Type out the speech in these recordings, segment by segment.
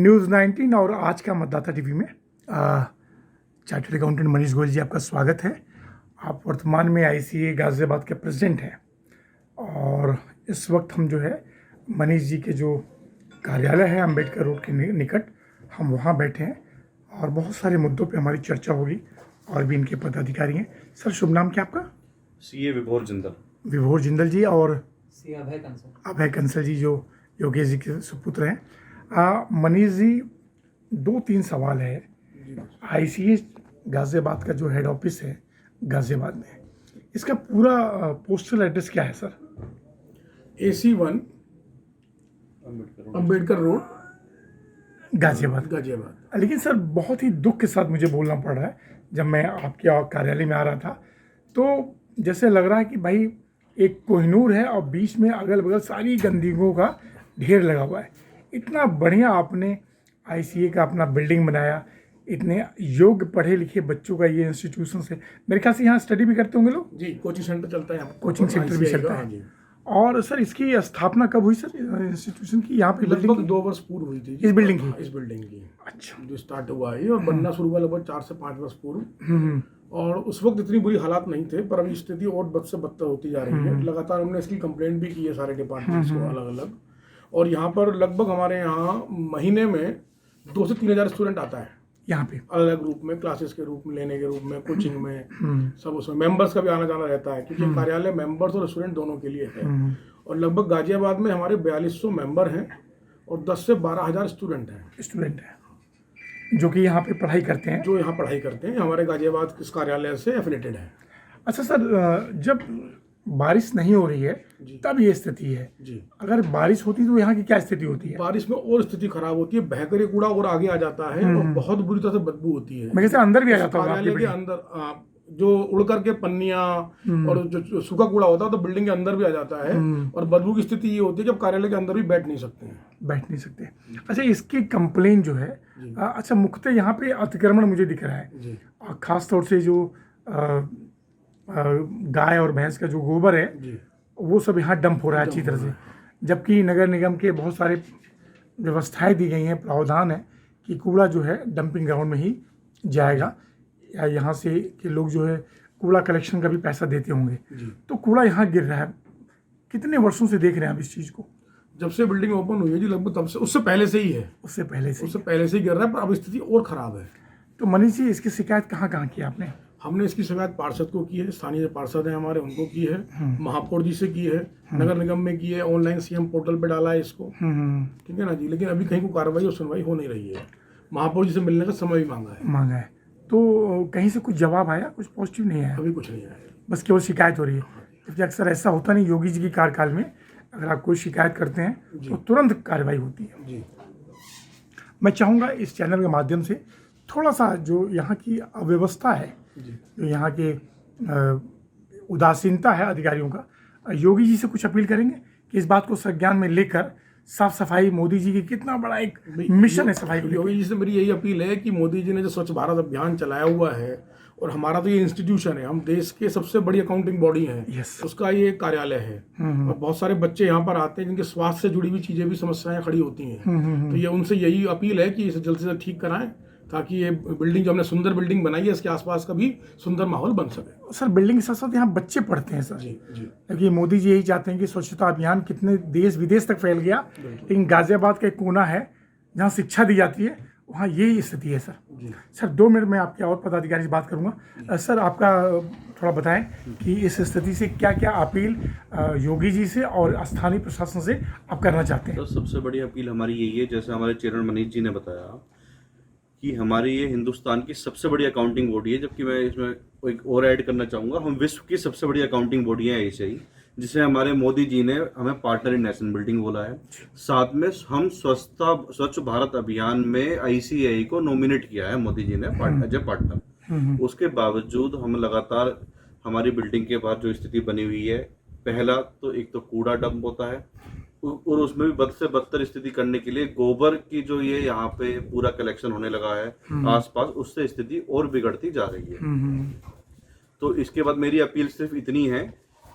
News 19 और आज का मतदाता टीवी में चार्टर्ड अकाउंटेंट मनीष गोयल जी आपका स्वागत है। आप वर्तमान में आईसीए गाज़ियाबाद के प्रेसिडेंट हैं और इस वक्त हम जो है मनीष जी के जो कार्यालय है अंबेडकर रोड के निकट हम वहाँ बैठे हैं और बहुत सारे मुद्दों पे हमारी चर्चा होगी और भी इनके पदाधिकारी हैं। सर शुभ नाम क्या आपका? सीए विभोर जिंदल। विभोर जिंदल जी और सी अभय कंसल जी जो योगेश जी के सुपुत्र हैं। मनीष जी, 2-3 सवाल है। आईसीए गाज़ियाबाद का जो हेड ऑफिस है गाज़ियाबाद में, इसका पूरा पोस्टल एड्रेस क्या है sir? AC1 Ambedkar road Ghaziabad. लेकिन सर बहुत ही दुख के साथ मुझे बोलना पड़ रहा है, जब मैं आपके कार्यालय में आ रहा था तो जैसे लग रहा है कि भाई एक कोहिनूर है और बीच में अगल बगल सारी गंदगियों का ढेर लगा हुआ है। इतना बढ़िया आपने आईसीए का अपना बिल्डिंग बनाया, इतने योग्य पढ़े लिखे बच्चों का ये इंस्टीट्यूशन से, मेरे ख्याल से यहाँ स्टडी भी करते होंगे लोग? जी, कोचिंग सेंटर चलता है यहाँ, कोचिंग सेंटर भी चलता है। और सर इसकी स्थापना कब हुई सर इंस्टीट्यूशन की? यहाँ पे लगभग 2 वर्ष पूर्व हुई थी इस बिल्डिंग की? इस बिल्डिंग की अच्छा, जो स्टार्ट हुआ है और बनना शुरू हुआ लगभग 4 से 5 वर्ष पूर्व। और उस वक्त इतनी बुरी हालात नहीं थे, पर अभी स्थिति और बद से बदतर होती जा रही है। लगातार हमने इसकी कंप्लेंट भी की है सारे डिपार्टमेंट्स को अलग अलग। और यहाँ पर लगभग हमारे यहाँ महीने में 2 से 3 हज़ार स्टूडेंट आता है यहाँ पे अलग अलग रूप में, क्लासेस के रूप में, लेने के रूप में, कोचिंग में, सब उसमें मेंबर्स का भी आना जाना रहता है क्योंकि कार्यालय मेंबर्स और स्टूडेंट दोनों के लिए है। और लगभग गाजियाबाद में हमारे 4200 मेंबर हैं और 10 से 12 हज़ार स्टूडेंट हैं जो कि यहाँ पे पढ़ाई करते हैं, जो यहाँ पढ़ाई करते हैं, हमारे गाजियाबाद इस कार्यालय से एफिलेटेड है। अच्छा सर, जब बारिश नहीं हो रही है तब ये स्थिति है जी। अगर बारिश होती तो यहाँ की क्या स्थिति होती है? बारिश में और स्थिति खराब होती है, बहकर कूड़ा और आगे आ जाता है और बहुत बुरी तरह से बदबू होती है। मैं कैसे अंदर भी आ जाता हूँ कार्यालय के अंदर जो उड़ करके पन्नियां और जो सूखा कूड़ा होता है तो बिल्डिंग के अंदर भी आ जाता है। और बदबू की स्थिति ये होती है जब कार्यालय के अंदर भी बैठ नहीं सकते। अच्छा, इसकी कंप्लेन जो है, अच्छा मुख्यतः यहाँ पे अतिक्रमण मुझे दिख रहा है, और खास तौर से जो गाय और भैंस का जो गोबर है वो सब यहाँ डंप हो रहा है अच्छी तरह से, जबकि नगर निगम के बहुत सारे व्यवस्थाएं दी गई हैं, प्रावधान है कि कूड़ा जो है डंपिंग ग्राउंड में ही जाएगा, या यहाँ से कि लोग जो है कूड़ा कलेक्शन का भी पैसा देते होंगे। तो कूड़ा यहाँ गिर रहा है, कितने वर्षों से देख रहे हैं आप इस चीज़ को? जब से बिल्डिंग ओपन हुई है जी, लगभग तब से, उससे पहले से ही है। उससे पहले से ही गिर रहा है, पर अब स्थिति और खराब है। तो मनीष जी, इसकी शिकायत कहाँ की आपने? हमने इसकी शिकायत पार्षद को की है, स्थानीय पार्षद हैं हमारे, उनको की है, महापौर जी से की है, नगर निगम में की है, ऑनलाइन सीएम पोर्टल पे डाला है इसको, ठीक है ना जी। लेकिन अभी कहीं को कार्रवाई और सुनवाई हो नहीं रही है। महापौर जी से मिलने का समय भी मांगा है। तो कहीं से कुछ जवाब आया? कुछ पॉजिटिव नहीं आया? अभी कुछ नहीं आया, बस केवल शिकायत हो रही है। क्योंकि अक्सर ऐसा होता नहीं, योगी जी की कार्यकाल में अगर आप कोई शिकायत करते हैं तो तुरंत कार्रवाई होती है जी। मैं चाहूँगा इस चैनल के माध्यम से थोड़ा सा जो यहाँ की अव्यवस्था है, जो यहाँ के उदासीनता है अधिकारियों का, योगी जी से कुछ अपील करेंगे कि इस बात को संज्ञान में लेकर साफ सफाई, मोदी जी की कितना बड़ा एक मिशन है सफाई को। योगी जी से मेरी यही अपील है कि मोदी जी ने जो स्वच्छ भारत अभियान चलाया हुआ है, और हमारा तो ये इंस्टीट्यूशन है, हम देश के सबसे बड़ी अकाउंटिंग बॉडी हैं, उसका ये कार्यालय है। और बहुत सारे बच्चे यहाँ पर आते हैं जिनके स्वास्थ्य से जुड़ी हुई चीजें भी समस्याएं खड़ी होती हैं। तो ये उनसे यही अपील है कि इसे जल्द से जल्द ठीक कराएं, ताकि ये बिल्डिंग जो हमने सुंदर बिल्डिंग बनाई है, इसके आसपास का भी सुंदर माहौल बन सके। सर बिल्डिंग के साथ साथ यहाँ बच्चे पढ़ते हैं सर। जी। क्योंकि मोदी जी यही चाहते हैं कि स्वच्छता अभियान कितने देश विदेश तक फैल गया, लेकिन गाजियाबाद का एक कोना है जहाँ शिक्षा दी जाती है, वहाँ यही स्थिति है सर। सर 2 मिनट में आपके और पदाधिकारी से बात करूँगा। सर आपका थोड़ा बताएं कि इस स्थिति से क्या क्या अपील योगी जी से और स्थानीय प्रशासन से आप करना चाहते हैं? तो सबसे बड़ी अपील हमारी यही है, जैसे हमारे चेयरमैन मनीष जी ने बताया कि हमारी ये हिंदुस्तान की सबसे बड़ी अकाउंटिंग बॉडी है, जबकि मैं इसमें एक और ऐड करना चाहूँगा, हम विश्व की सबसे बड़ी अकाउंटिंग बॉडी है ऐसे ही, जिसे हमारे मोदी जी ने हमें पार्टनर इन नेशन बिल्डिंग बोला है। साथ में हम स्वच्छ भारत अभियान में आईसीएआई को नॉमिनेट किया है मोदी जी ने एज ए पार्टनर। उसके बावजूद हम लगातार हमारी बिल्डिंग के बाद जो स्थिति बनी हुई है, पहला तो एक तो कूड़ा डंप होता है, और उसमें भी बद से बदतर स्थिति करने के लिए गोबर की जो ये यहाँ पे पूरा कलेक्शन होने लगा है आसपास, उससे स्थिति और बिगड़ती जा रही है। तो इसके बाद मेरी अपील सिर्फ इतनी है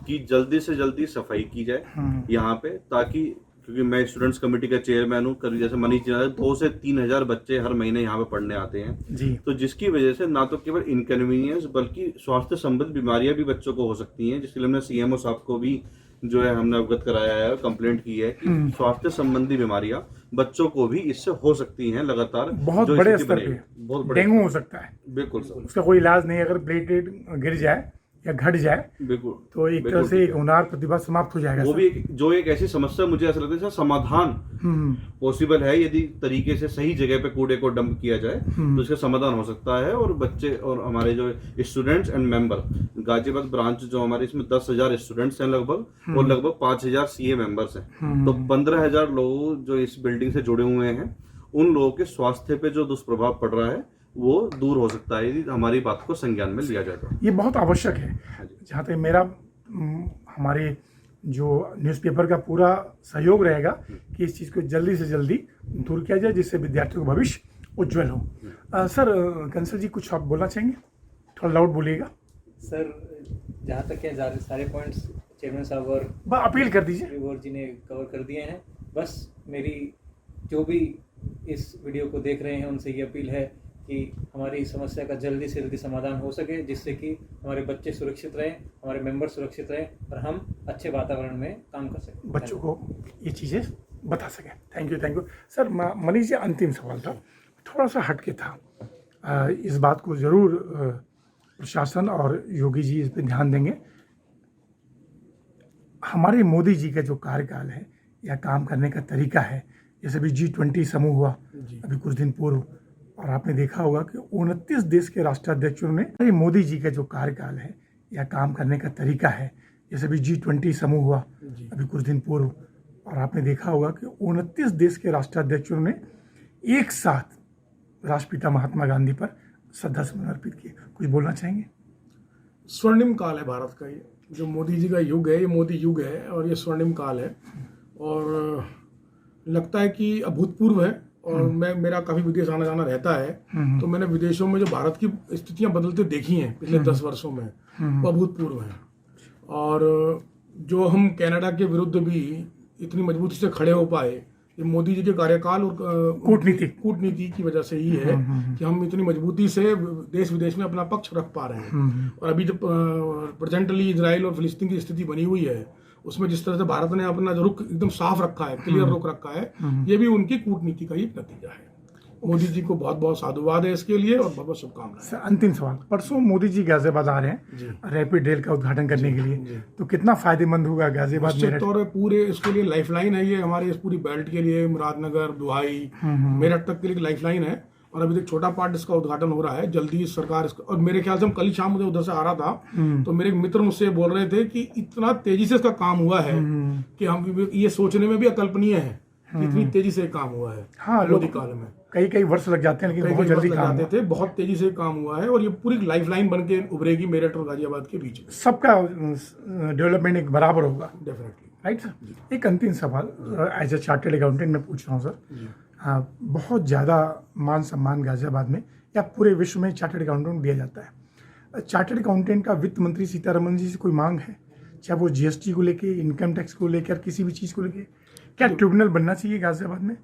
कि जल्दी से जल्दी सफाई की जाए यहाँ पे, ताकि क्योंकि मैं स्टूडेंट्स कमेटी का चेयरमैन हूँ, कभी जैसे मनीष जी 2 से 3 हजार बच्चे हर महीने यहाँ पे पढ़ने आते हैं जी। तो जिसकी वजह से ना तो केवल इनकन्वीनियंस बल्कि स्वास्थ्य संबंधित बीमारियां भी बच्चों को हो सकती हैं, जिसके लिए हमने सीएमओ साहब को भी जो है हमने अवगत कराया है और कंप्लेंट की है कि स्वास्थ्य संबंधी बीमारियां बच्चों को भी इससे हो सकती हैं लगातार, बहुत जो बड़े स्थिति स्तर बनेगी। पे बहुत बड़े, डेंगू हो सकता है, बिल्कुल सर, उसका कोई इलाज नहीं। अगर प्लेटलेट गिर जाए या घट जाए बिल्कुल। तो एक तरह बिल्कुल से ठीक एक है। हुनर प्रतिभा समाप्त हो जाएगा वो सर। भी एक ऐसी समस्या मुझे ऐसा लगता है जिसका समाधान पॉसिबल है यदि तरीके से सही जगह पे कूड़े को डंप किया जाए तो इसका समाधान हो सकता है। और बच्चे और हमारे जो students and member, Ghaziabad branch जो हमारे इसमें 10,000 स्टूडेंट्स हैं लगभग, और लगभग 5,000 सीए मेंबर्स हैं, तो 15,000 लोग जो इस बिल्डिंग से जुड़े हुए हैं, उन लोगों के स्वास्थ्य पे जो दुष्प्रभाव पड़ रहा है वो दूर हो सकता है यदि हमारी बात को संज्ञान में लिया जाए तो। ये बहुत आवश्यक है। जहाँ तक मेरा हमारे जो न्यूज़पेपर का पूरा सहयोग रहेगा कि इस चीज़ को जल्दी से जल्दी दूर किया जाए जिससे विद्यार्थियों का भविष्य उज्जवल हो। सर कंसल जी कुछ आप बोलना चाहेंगे? थोड़ा लाउड बोलिएगा सर। जहाँ तक है सारे पॉइंट्स चेयरमैन साहब और अपील कर दीजिए। गौर जी ने कवर कर दिए हैं। बस मेरी जो भी इस वीडियो को देख रहे हैं उनसे ये अपील है कि हमारी समस्या का जल्दी से जल्दी समाधान हो सके, जिससे कि हमारे बच्चे सुरक्षित रहें, हमारे मेंबर सुरक्षित रहें और हम अच्छे वातावरण में काम कर सकें, बच्चों को ये चीज़ें बता सकें। Thank you sir. Manish ji, अंतिम सवाल था, थोड़ा सा हटके था। इस बात को ज़रूर प्रशासन और योगी जी इस पर ध्यान देंगे। हमारे मोदी जी का जो कार्यकाल है या काम करने का तरीका है, जैसे अभी G20 समूह हुआ अभी कुछ दिन पूर्व, और आपने देखा होगा कि 29 देश के राष्ट्राध्यक्षों ने, अरे मोदी जी का जो कार्यकाल है या काम करने का तरीका है, जैसे अभी G20 समूह हुआ अभी कुछ दिन पूर्व, और आपने देखा होगा कि 29 देश के राष्ट्राध्यक्षों ने एक साथ राष्ट्रपिता महात्मा गांधी पर श्रद्धासुमन अर्पित किए। कुछ बोलना चाहेंगे? स्वर्णिम काल है भारत का, ये जो मोदी जी का युग है, ये मोदी युग है और ये स्वर्णिम काल है और लगता है कि अभूतपूर्व है। और मेरा काफ़ी विदेश आना जाना रहता है, तो मैंने विदेशों में जो भारत की स्थितियां बदलते देखी हैं पिछले 10 वर्षों में, वो अभूतपूर्व हैं। और जो हम कनाडा के विरुद्ध भी इतनी मजबूती से खड़े हो पाए, ये मोदी जी के कार्यकाल और कूटनीति की वजह से ही है कि हम इतनी मजबूती से देश विदेश में अपना पक्ष रख पा रहे हैं। और अभी जब प्रेजेंटली इजराइल और फिलिस्तीन की स्थिति बनी हुई है, उसमें जिस तरह से भारत ने अपना रुख एकदम साफ रखा है, क्लियर रुख रखा है, ये भी उनकी कूटनीति का ही नतीजा है। मोदी जी को बहुत बहुत साधुवाद है इसके लिए और बहुत बहुत शुभकामनाएं। अंतिम सवाल, परसों मोदी जी गाजियाबाद आ रहे हैं रैपिड रेल का उद्घाटन करने के लिए, तो कितना फायदेमंद होगा गाजियाबाद में? तौर पर पूरे इसके लिए लाइफलाइन है ये, हमारे इस पूरी बेल्ट के लिए, मुरादनगर, दुहाई, मेरठ तक के लिए लाइफलाइन है। और अभी तक छोटा पार्ट इसका उद्घाटन हो रहा है, जल्दी सरकार इसका, और मेरे ख्याल से हम कल ही शाम मुझे उधर से आ रहा था तो मेरे एक मित्र मुझसे बोल रहे थे कि इतना तेजी से इसका काम हुआ है कि हम ये सोचने में भी अकल्पनीय है कि इतनी तेजी से काम हुआ है। हाँ, मोदी काल में कई वर्ष लग जाते हैं, लेकिन बहुत जल्दी काम थे, बहुत तेजी से काम हुआ है और ये पूरी लाइफलाइन बन के उभरेगी मेरठ और गाजियाबाद के बीच में। सबका डेवलपमेंट एक बराबर होगा, डेफिनेटली। Right sir. एक अंतिम सवाल एज ए चार्टर्ड अकाउंटेंट मैं पूछ रहा हूँ सर। बहुत ज़्यादा मान सम्मान गाजियाबाद में या पूरे विश्व में चार्टर्ड अकाउंटेंट दिया जाता है। चार्टर्ड अकाउंटेंट का वित्त मंत्री सीतारमन जी से कोई मांग है, चाहे वो GST को लेके, इनकम टैक्स को लेकर, किसी भी चीज़ को लेके? क्या ट्रिब्यूनल बनना चाहिए गाजियाबाद में?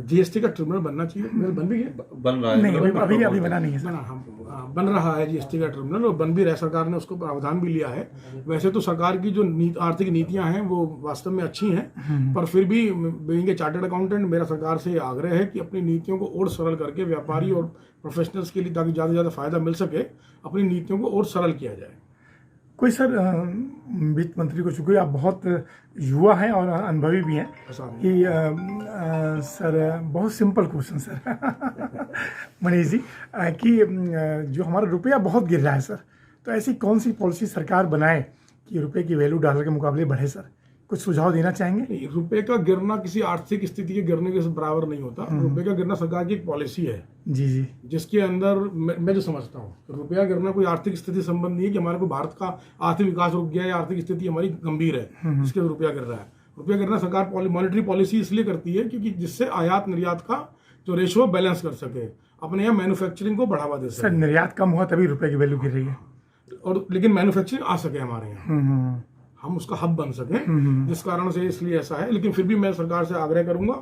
GST का ट्रिब्यूनल बनना चाहिए, बन भी है, बन रहा है, नहीं अभी बना नहीं है सर। बन रहा है GST का ट्रिब्यूनल, और बन भी रहा, सरकार ने उसको प्रावधान भी लिया है। वैसे तो सरकार की जो आर्थिक नीतियां हैं वो वास्तव में अच्छी हैं, पर फिर भी बीइंग ए चार्टर्ड अकाउंटेंट मेरा सरकार से आग्रह है कि अपनी नीतियों को और सरल करके व्यापारी और प्रोफेशनल्स के लिए, ताकि ज़्यादा से ज़्यादा फायदा मिल सके, अपनी नीतियों को और सरल किया जाए। कोई सर वित्त मंत्री को, चूँकि आप बहुत युवा हैं और अनुभवी भी हैं, कि सर बहुत सिंपल क्वेश्चन सर मनीष जी, कि जो हमारा रुपया बहुत गिर रहा है सर, तो ऐसी कौन सी पॉलिसी सरकार बनाए कि रुपये की वैल्यू डॉलर के मुकाबले बढ़े सर? कुछ सुझाव देना चाहेंगे? रुपए का गिरना किसी आर्थिक स्थिति के गिरने के बराबर नहीं होता। रुपए का गिरना सरकार की एक पॉलिसी है जी, जिसके अंदर मैं जो समझता हूँ, रुपया गिरना कोई आर्थिक स्थिति संबंध नहीं है कि हमारे को भारत का आर्थिक विकास रुक गया है, आर्थिक स्थिति हमारी गंभीर है जिसके रुपया गिर रहा है। रुपया गिरना सरकार मॉनेटरी पॉलिसी इसलिए करती है क्योंकि जिससे आयात निर्यात का जो रेशो बैलेंस कर सके, अपने यहाँ मैन्युफैक्चरिंग को बढ़ावा दे सके। सर निर्यात कम हुआ तभी रुपये की वैल्यू गिर रही है, और लेकिन मैन्युफैक्चरिंग आ सके हमारे यहाँ। हम उसका हब बन सकें, जिस कारण से इसलिए ऐसा है। लेकिन फिर भी मैं सरकार से आग्रह करूंगा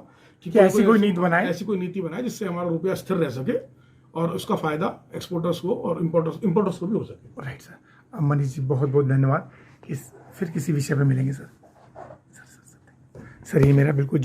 कि ऐसी कोई नीति बनाए, ऐसी कोई नीति बनाए जिससे हमारा रुपया स्थिर रह सके और उसका फायदा एक्सपोर्टर्स को और इम्पोर्टर्स को भी हो सके। Right sir. मनीष जी बहुत बहुत धन्यवाद। फिर किसी विषय पर मिलेंगे सर। सर ये मेरा बिल्कुल